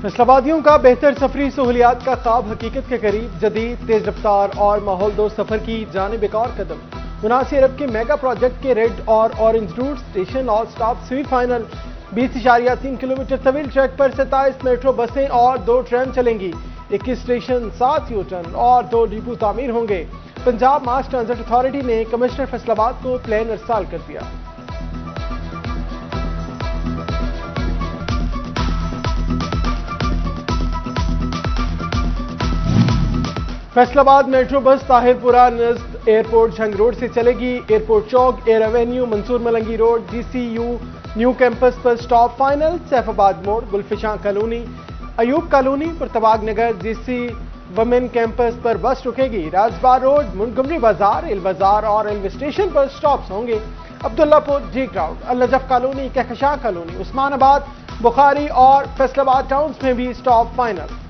फैसलाबादियों का बेहतर सफरी सहूलियात का ख्वाब हकीकत के करीब। जदीद तेज रफ्तार और माहौल दोस्त सफर की जानिब एक और कदम। 79 अरब के मेगा प्रोजेक्ट के रेड और ऑरेंज रूट स्टेशन और स्टॉप सेमीफाइनल। 20.3 किलोमीटर तवील ट्रैक पर 27 मेट्रो बसें और 2 ट्रेन चलेंगी। 21 स्टेशन, 7 यूटर्न और 2 डिपो तामीर होंगे। पंजाब मास ट्रांजिट अथॉरिटी ने कमिश्नर फैसलाबाद को प्लान अरसाल कर दिया। फैसलाबाद मेट्रो बस ताहिरपुरा नज़द एयरपोर्ट झंग रोड से चलेगी। Airport Chowk, air avenue, Mansoor Malangi road, GCU new campus पर stop final. Saifabad Mor, Gulfishan colony, Ayub colony, Puratbagh Nagar, GC women campus पर बस रुकेगी। राजबार रोड, मुंटगमरी बाजार, एल बाजार और रेलवे स्टेशन पर स्टॉप्स होंगे। Abdullahpur, G crowd, Al Najaf colony, Kahkashan colony, Usmanabad, Bukhari और फैसलाबाद टाउन्स में भी स्टॉप फाइनल।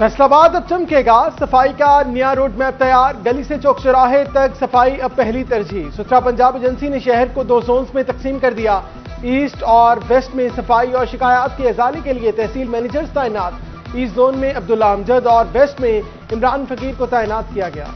फैसलाबाद अब चमकेगा। सफाई का नया रोड मैप तैयार। गली से चौक चौराहे तक सफाई अब पहली तरजीह। सुथरा पंजाब एजेंसी ने शहर को 2 जोन्स में तकसीम कर दिया। ईस्ट और वेस्ट में सफाई और शिकायत के अजाले के लिए तहसील मैनेजर्स तैनात। ईस्ट जोन में अब्दुल्ला अमजद और वेस्ट में इमरान फकीर को तैनात किया गया।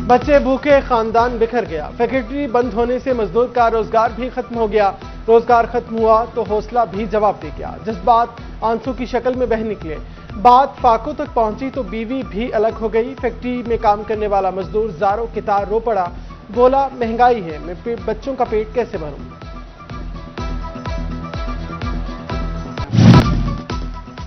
बच्चे भूखे, खानदान बिखर गया। फैक्ट्री बंद होने से मजदूर का रोजगार भी खत्म हो गया। रोजगार खत्म हुआ तो हौसला भी जवाब दे गया। जज्बात आंसू की शक्ल में बह निकले। बात फाकों तक पहुंची तो बीवी भी अलग हो गई। फैक्ट्री में काम करने वाला मजदूर जारों के तार रो पड़ा। बोला, महंगाई है, मैं बच्चों का पेट कैसे भरूं।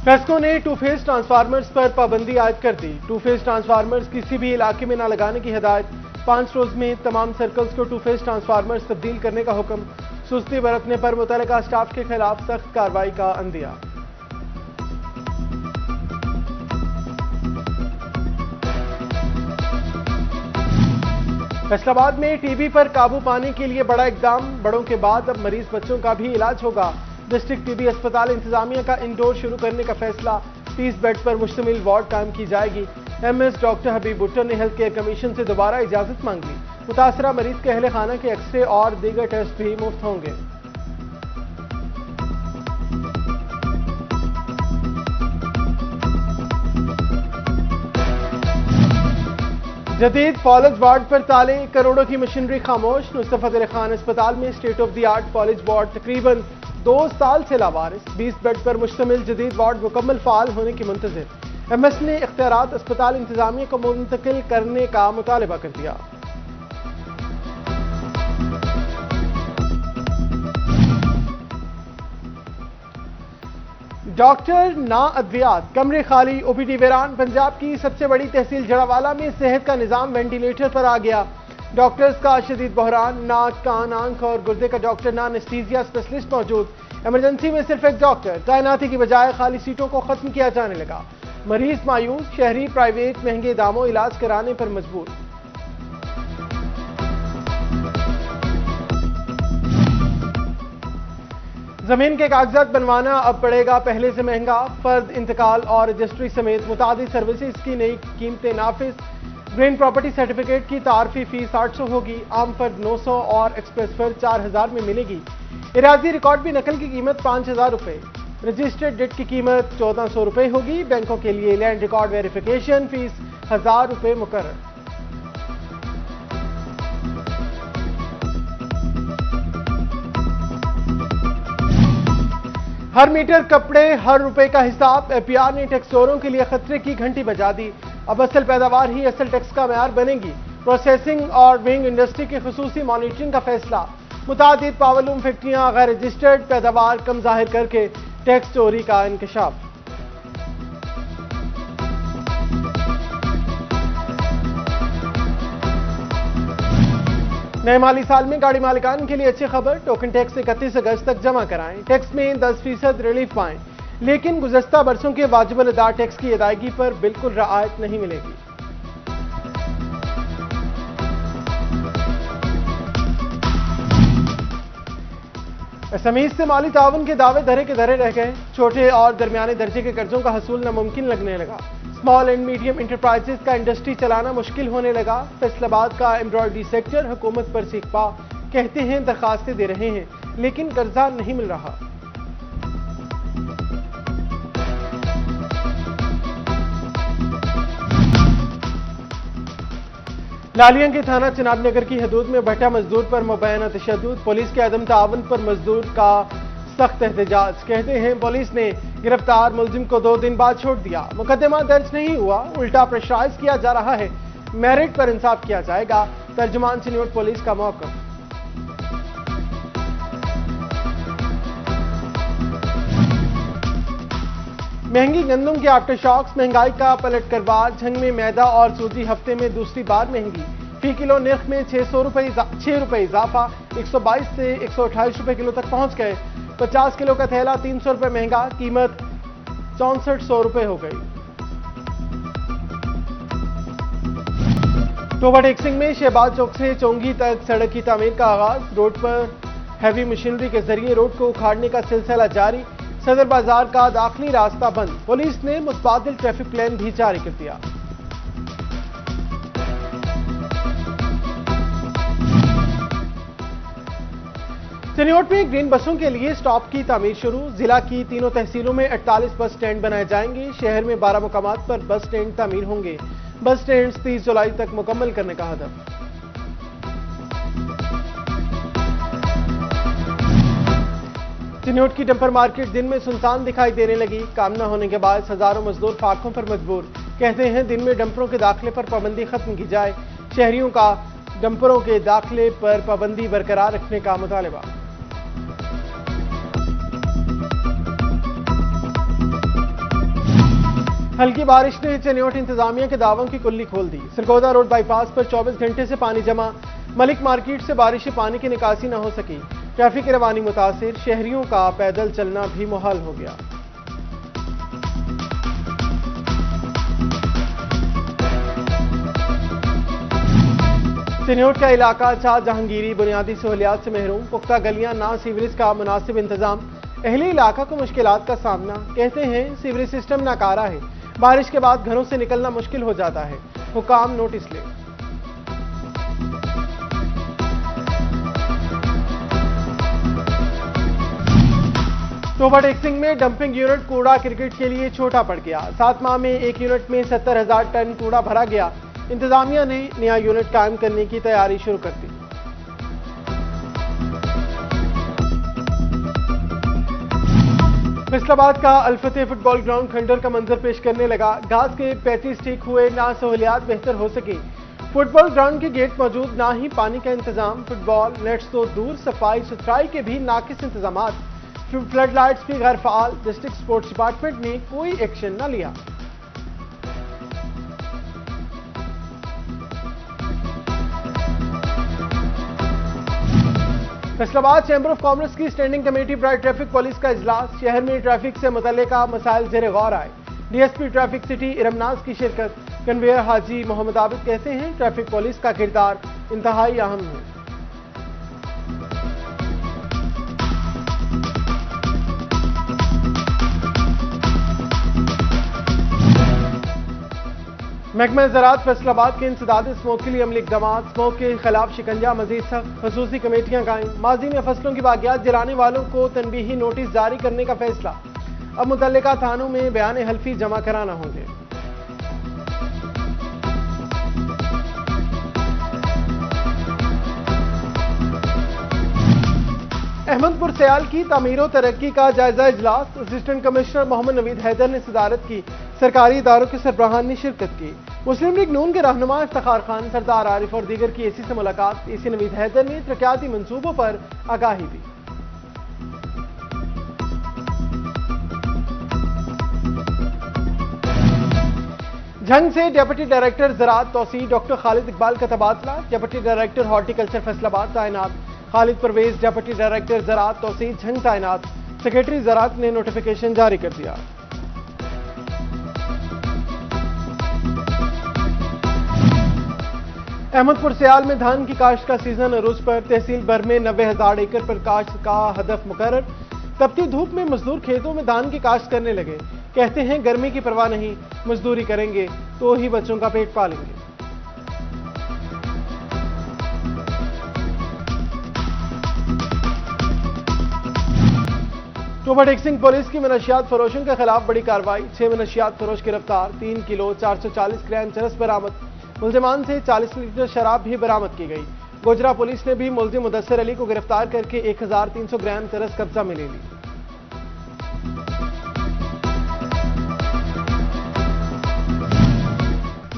फेस्को ने 2 फेज ट्रांसफार्मर्स पर पाबंदी आयद कर दी। 2 फेज ट्रांसफार्मर्स किसी भी इलाके में न लगाने की हिदायत। 5 रोज में तमाम सर्कल्स को 2 फेज ट्रांसफार्मर्स तब्दील करने का हुक्म। सुस्ती बरतने पर मुतल्लिका स्टाफ के खिलाफ सख्त कार्रवाई का अंदिया। फैसलाबाद में टीबी पर काबू पाने के लिए बड़ा इकदाम। बड़ों के बाद अब मरीज बच्चों का भी इलाज होगा। डिस्ट्रिक्ट टीबी अस्पताल इंतजामिया का इंडोर शुरू करने का फैसला। 30 बेड पर मुश्तमिल वार्ड कायम की जाएगी। MS डॉक्टर हबीब भुट्टो ने हेल्थ केयर कमीशन से दोबारा इजाजत मांग ली। मुतासरा मरीज के अहले खाना के एक्सरे और दीगर टेस्ट भी मुफ्त होंगे। जदीद फॉलेज वार्ड पर ताले, करोड़ों की मशीनरी खामोश। नुसरत अली खान अस्पताल में state of the art फॉलेज ward तकरीबन 2 साल से लावारिस। 20 बेड पर मुश्तमिल जदीद वार्ड मुकम्मल फाल होने की मुंतजिर। MS ने इख्तियारात अस्पताल इंतजामिया को मुंतकिल करने का मुतालबा कर दिया। डॉक्टर ना अद्वियात, कमरे खाली, OPD वीरान। पंजाब की सबसे बड़ी तहसील जड़ावाला में सेहत का निजाम वेंटिलेटर पर आ गया। डॉक्टर्स का शदीद बहरान। नाक, कान, आंख और गुर्दे का डॉक्टर ना एनेस्थीसिया स्पेशलिस्ट मौजूद। इमरजेंसी में सिर्फ एक डॉक्टर। तैनाती की बजाय खाली सीटों को खत्म किया जाने लगा। मरीज मायूस। शहरी प्राइवेट महंगे दामों इलाज कराने पर मजबूर। जमीन के कागजात बनवाना अब पड़ेगा पहले से महंगा। फर्द इंतकाल और रजिस्ट्री समेत मुतादिद सर्विसेज की नई कीमतें नाफिज। ग्रीन प्रॉपर्टी सर्टिफिकेट की तारफी फीस 800 होगी। आम फर्द 900 और एक्सप्रेस फर्द 4000 में मिलेगी। इराजी रिकॉर्ड भी नकल की कीमत 5000 रुपए। रजिस्टर्ड डेट की कीमत 1400 रुपए होगी। बैंकों के लिए लैंड रिकॉर्ड वेरिफिकेशन फीस 1000 रुपए मुकर्रर। हर मीटर कपड़े, हर रुपए का हिसाब। APR ने टैक्सोरों के लिए खतरे की घंटी बजा दी। अब असल पैदावार ही असल टैक्स का मेयार बनेगी। प्रोसेसिंग और विंग इंडस्ट्री की खुसूसी मॉनिटरिंग का फैसला। मुतादिद पावरलूम फैक्ट्रियां गैर रजिस्टर्ड पैदावार कम जाहिर करके टैक्स चोरी का इंकशाफ। नए माली साल में गाड़ी मालिकान के लिए अच्छी खबर। टोकन टैक्स 31 अगस्त तक जमा कराएं। टैक्स में 10% रिलीफ पाएं। लेकिन गुज़श्ता बरसों के वाजिब अदा टैक्स की अदायगी पर बिल्कुल रियायत नहीं मिलेगी। एसएमईज से माली ताउन के दावे धरे के धरे रह गए। छोटे और दरमियाने दर्जे के कर्जों का हसूल नामुमकिन लगने लगा। स्मॉल एंड मीडियम इंटरप्राइजेस का इंडस्ट्री चलाना मुश्किल होने लगा। फैसलाबाद का एम्ब्रॉयडरी सेक्टर हुकूमत पर सीखपा, कहते हैं दरखास्तें दे रहे हैं लेकिन कर्जा नहीं मिल रहा। लालियां के थाना चिनाब नगर की हदूद में भट्टा मजदूर पर मुबैना तशद्दुद, पुलिस के अदम तावन पर मजदूर का सख्त एहतजाज। कहते हैं पुलिस ने गिरफ्तार मुलजिम को 2 दिन बाद छोड़ दिया। मुकदमा दर्ज नहीं हुआ, उल्टा प्रेशराइज किया जा रहा है। मेरिट पर इंसाफ किया जाएगा। तर्जुमान चिन्योट पुलिस का मौका। महंगी गंदम के आफ्टर शॉक्स, महंगाई का पलट करवार। झंग में मैदा और सूजी हफ्ते में दूसरी बार महंगी। फी किलो निर्ख में 6 रुपए इजाफा, 122 से 128 रुपए किलो तक पहुंच गए। 50 किलो का थैला 300 रुपए महंगा, कीमत 6400 रुपए हो गई। टोबा टेक्सिंग में शहबाज चौक से चोंगी तक सड़क की तामीर का आगाज। रोड पर हैवी मशीनरी के जरिए रोड को उखाड़ने का सिलसिला जारी। सदर बाजार का दाखिली रास्ता बंद। पुलिस ने मुतबादिल ट्रैफिक प्लान भी जारी कर दिया। चिन्योट में ग्रीन बसों के लिए स्टॉप की तामीर शुरू। जिला की तीनों तहसीलों में 48 बस स्टैंड बनाए जाएंगे। शहर में 12 मुकामात पर बस स्टैंड तामीर होंगे। बस स्टैंड 30 जुलाई तक मुकम्मल करने का हदफ। चिन्योट की डंपर मार्केट दिन में सुनसान दिखाई देने लगी। काम न होने के बाद हजारों मजदूर फाकों पर मजबूर। कहते हैं दिन में डंपरों के दाखिले पर पाबंदी खत्म की जाए। शहरियों का डंपरों के दाखिले पर पाबंदी बरकरार रखने का मुतालबा। हल्की बारिश ने चिन्योट इंतजामिया के दावों की कुल्ली खोल दी। सरगोदा रोड बाईपास पर 24 घंटे से पानी जमा। मलिक मार्केट से बारिशी पानी की निकासी न हो सकी। ट्रैफिक की रवानी मुतासिर। शहरियों का पैदल चलना भी मुहाल हो गया। चिन्योट का इलाका शाह जहांगीरी बुनियादी सहूलियात से महरूम। पुख्ता गलियां, ना सीवरेज का मुनासिब इंतजाम। अहले इलाका को मुश्किलात का सामना। कहते हैं सीवरेज सिस्टम नाकारा है। बारिश के बाद घरों से निकलना मुश्किल हो जाता है। हुकाम नोटिस ले। टोबा टेक्सिंग में डंपिंग यूनिट कूड़ा क्रिकेट के लिए छोटा पड़ गया। 7 माह में एक यूनिट में 70,000 टन कूड़ा भरा गया। इंतजामिया ने नया यूनिट कायम करने की तैयारी शुरू कर दी। फैसलाबाद का अल्फते फुटबॉल ग्राउंड खंडर का मंजर पेश करने लगा। घास के पैंतीस ठीक हुए, ना सहूलियात बेहतर हो सकी। फुटबॉल ग्राउंड के गेट मौजूद, ना ही पानी का इंतजाम। फुटबॉल नेट्स तो दूर, सफाई सुथराई के भी नाकिस इंतजामात। फ्लड लाइट्स भी गैर फाल। डिस्ट्रिक्ट स्पोर्ट्स डिपार्टमेंट ने कोई एक्शन न लिया। फैसलाबाद चैंबर ऑफ कॉमर्स की standing committee bright traffic police का इजलास। शहर में ट्रैफिक से मुतल्लिका मसाइल जेर गौर आए। डीएसपी ट्रैफिक सिटी इरमनाज की शिरकत। कन्वेयर हाजी मोहम्मद आबिद कहते हैं ट्रैफिक पुलिस का किरदार इंतहाई अहम है। महकमा ज़राअत फैसलाबाद के इंसदाद स्मोक के लिए अमली इक़दामात। स्मोक के खिलाफ शिकंजा मजीद सख्त। खसूसी कमेटियां कायम। माजी में फसलों की बागियात जलाने वालों को तनबीही नोटिस जारी करने का फैसला। अब मुतल्लिका थानों में बयान हल्फी जमा कराना होंगे। अहमदपुर सयाल की तामीर तरक्की का जायजा इजलास। असिस्टेंट कमिश्नर मोहम्मद नवीद हैदर ने सदारत की। सरकारी इदारों के सरबराहान ने शिरकत की। मुस्लिम लीग नून के रहनुमा इफ्तिखार खान, सरदार आरिफ और दीगर की एसी से मुलाकात। एसी नवीद हैदर ने तरक्याती मंसूबों पर आगाही दी। झंग से डिप्टी डायरेक्टर ज़राअत तौसीह डॉक्टर खालिद इकबाल का तबादला। डिप्टी डायरेक्टर हॉर्टिकल्चर फैसलाबाद तैनात। खालिद परवेज डिप्टी डायरेक्टर ज़राअत तौसीह झंग तैनात। सेक्रेटरी ज़राअत ने नोटिफिकेशन जारी कर दिया। अहमदपुर सियाल में धान की काश्त का सीजन अरूज पर। तहसील भर में 90,000 एकड़ पर काश्त का हदफ मुकर्रर। तपती धूप में मजदूर खेतों में धान की काश्त करने लगे। कहते हैं गर्मी की परवाह नहीं, मजदूरी करेंगे तो ही बच्चों का पेट पालेंगे। टोबा टेक्सिंग पुलिस की मनशियात फरोशों के खिलाफ बड़ी कार्रवाई। 6 मनशियात फरोश गिरफ्तार। 3 किलो 440 ग्राम चरस बरामद। मुल्जिमान से 40 लीटर शराब भी बरामद की गई। गोजरा पुलिस ने भी मुल्जिम मुदस्सिर अली को गिरफ्तार करके 1300 ग्राम चरस कब्जा में ले ली।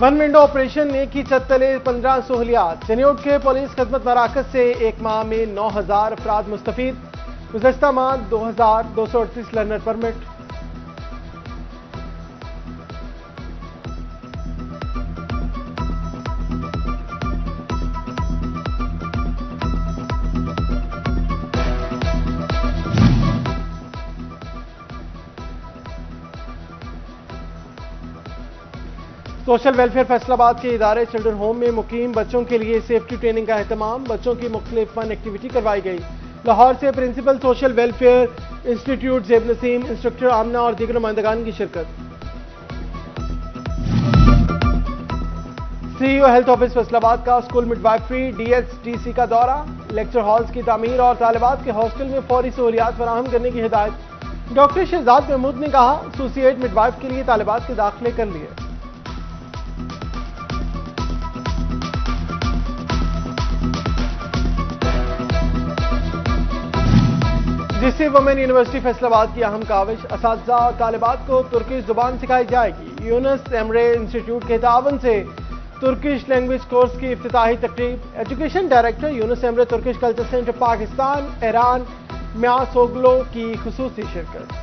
वन विंडो ऑपरेशन ने की छत तले 15 सहूलियात। चनियोट के पुलिस खदमत मराकज से एक माह में 9000 अफराद मुस्तफीद। गुज़श्ता माह 2238 learner permit. Social welfare Faisalabad के इदारे चिल्ड्रन होम में मुकीम बच्चों के लिए सेफ्टी ट्रेनिंग का एहतमाम। बच्चों की मुख्तलिफ फन एक्टिविटी करवाई गई। लाहौर से principal social welfare institute Zeb Naseem, instructor Amna और दीगर नुमाइंदगान की शिरकत। सीईओ हेल्थ ऑफिस फैसलाबाद का स्कूल मिडवाइफरी DHTC का दौरा। लेक्चर हॉल्स की तामीर और तालिबात के हॉस्टल में फौरी सहूलियात फराहम करने की हिदायत। डॉक्टर शहजाद महमूद ने कहा, एसोसिएट मिडवाइफ के लिए तालिबात के दाखिले कर लिए। जीसी वुमेन यूनिवर्सिटी फैसलाबाद की अहम काविश। असातिज़ा और तालिबात को तुर्किश जुबान सिखाई जाएगी। यूनुस एमरे इंस्टीट्यूट के तावन से तुर्किश लैंग्वेज कोर्स की इफ्तिताही तकरीब। Education director Yunus Emre Turkish culture centre Pakistan Iran म्यासोग्लो की खुसूसी शिरकत।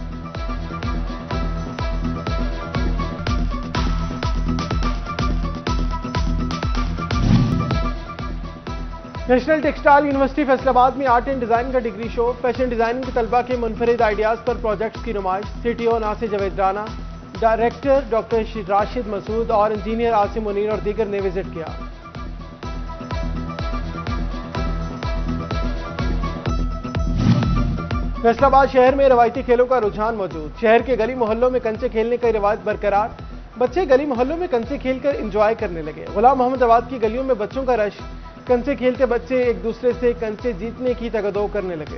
नेशनल टेक्सटाइल यूनिवर्सिटी फैसलाबाद में आर्ट एंड डिजाइन का डिग्री शो। फैशन डिजाइनिंग के तलबा के मुनफरिद आइडियाज पर प्रोजेक्ट्स की नुमाइश। CTO Nasir Javed Rana, director doctor Rashid Masood और इंजीनियर आसिम मुनीर और दीगर ने विजिट किया। फैसलाबाद शहर में रवायती खेलों का रुझान मौजूद। शहर के गली मोहल्लों में कंचे खेलने की रिवायत बरकरार। बच्चे गली मोहल्लों में कंचे खेलकर एंजॉय करने लगे। गुलाम मोहम्मद आबाद की गलियों में बच्चों का रश। कंचे खेलते बच्चे एक दूसरे से कंचे जीतने की तगदो करने लगे।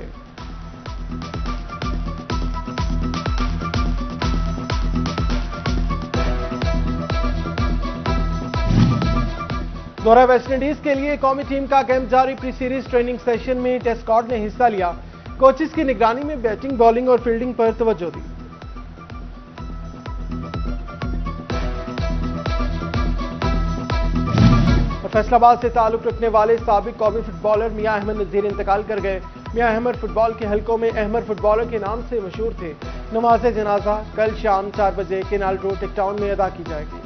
दौरा वेस्टइंडीज के लिए कौमी टीम का कैंप जारी। प्री सीरीज ट्रेनिंग सेशन में टेस्ट स्क्वाड ने हिस्सा लिया। कोचेस की निगरानी में बैटिंग, बॉलिंग और फील्डिंग पर तवज्जो दी। फैसलाबाद से ताल्लुक रखने वाले साबिक कौमी फुटबॉलर मियां अहमद नज़ीर इंतकाल कर गए। मियां अहमद फुटबॉल के हलकों में अहमद फुटबॉलर के नाम से मशहूर थे। नमाज जनाजा कल शाम 4 बजे केनाल रोड टेक टाउन में अदा की जाएगी।